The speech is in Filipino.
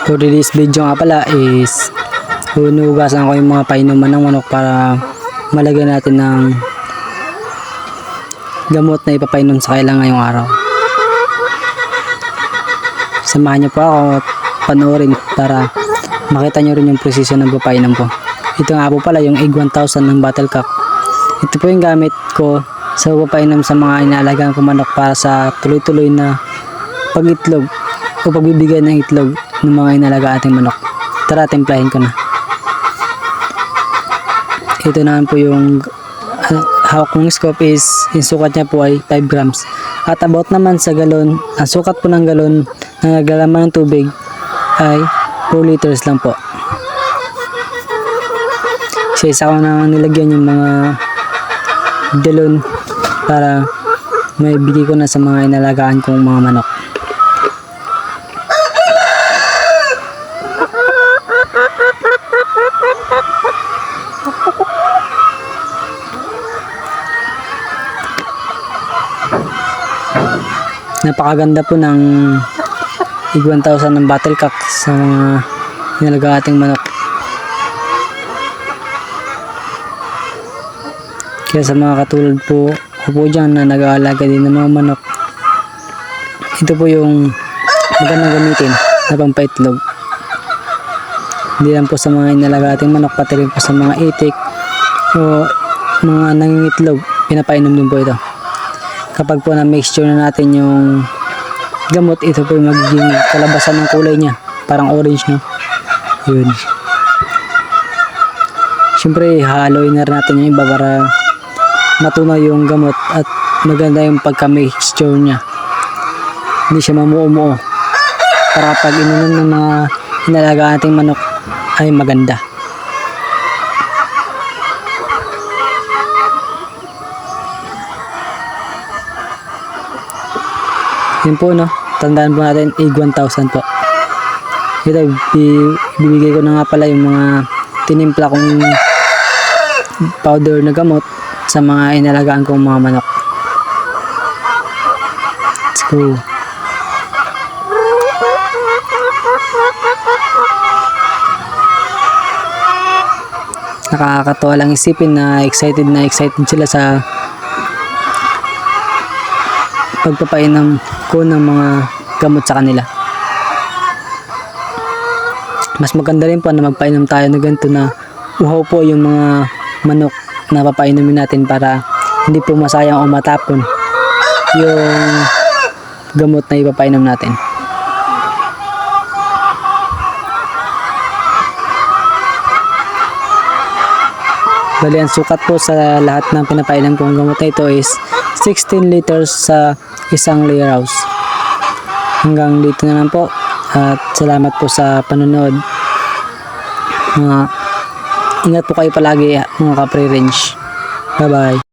For this video nga pala is hunugasan ko yung mga painuman ng manok para malagyan natin ng gamot na ipapainom sa kanila ngayong araw. Samahan niyo po ako at panoorin para makita niyo rin yung precision ng papainom ko. Ito nga po pala yung Egg 1000 ng Battlecock. Ito po yung gamit ko sa papainom sa mga inaalagaan ko manok para sa tuloy-tuloy na pag-itlog o pagbibigay ng itlog ng mga inalagaan ating manok. Tara, timplahin ko na. Ito naman po yung hawak kong scope is yung sukat niya po ay 5 grams. At about naman sa galon, ang sukat po ng galon na naglalaman ng tubig ay 4 liters lang po. Isa-isa ko na nilagyan yung mga galon para may bigay ko na sa mga inalagaan kong mga manok. Napakaganda po ng Egg 1000 ng Battlecock sa mga inalagaan ating manok. Kaya sa mga katulad po ko po dyan na nag-aalaga din ng mga manok, ito po yung magandang gamitin na pampaitlog. Hindi lang po sa mga inalagaan ating manok, pati rin po sa mga itik o mga nangingitlog, pinapainom din po ito. Kapag po na-mixture na natin yung gamot, ito po yung magiging kalabasan ng kulay niya. Parang orange, no? Yun. Siyempre, haloy na rin natin yung iba para matunaw yung gamot at maganda yung pagka-mixture niya. Hindi siya mamuo-muo. Para pag inunan ng mga inalagaan ating manok ay maganda. Yun po, no? Tandaan po natin, Egg 1000 po. Ito, ibibigay ko na nga pala yung mga tinimpla kong powder na gamot sa mga inalagaan kong mga manok. Let's go. Nakakatawa lang isipin na excited sila sa pagpapainom ko ng mga gamot sa kanila. Mas maganda rin po na magpainom tayo na ganito na uhaw po yung mga manok na papainumin natin para hindi po masayang o matapon yung gamot na ipapainom natin. Bali, ang sukat po sa lahat ng pinapainom kong gamot na ito is 16 liters sa isang layer house. Hanggang dito na lang po at salamat po sa panonood. Ingat po kayo palagi mga ka-pre-range. Bye bye.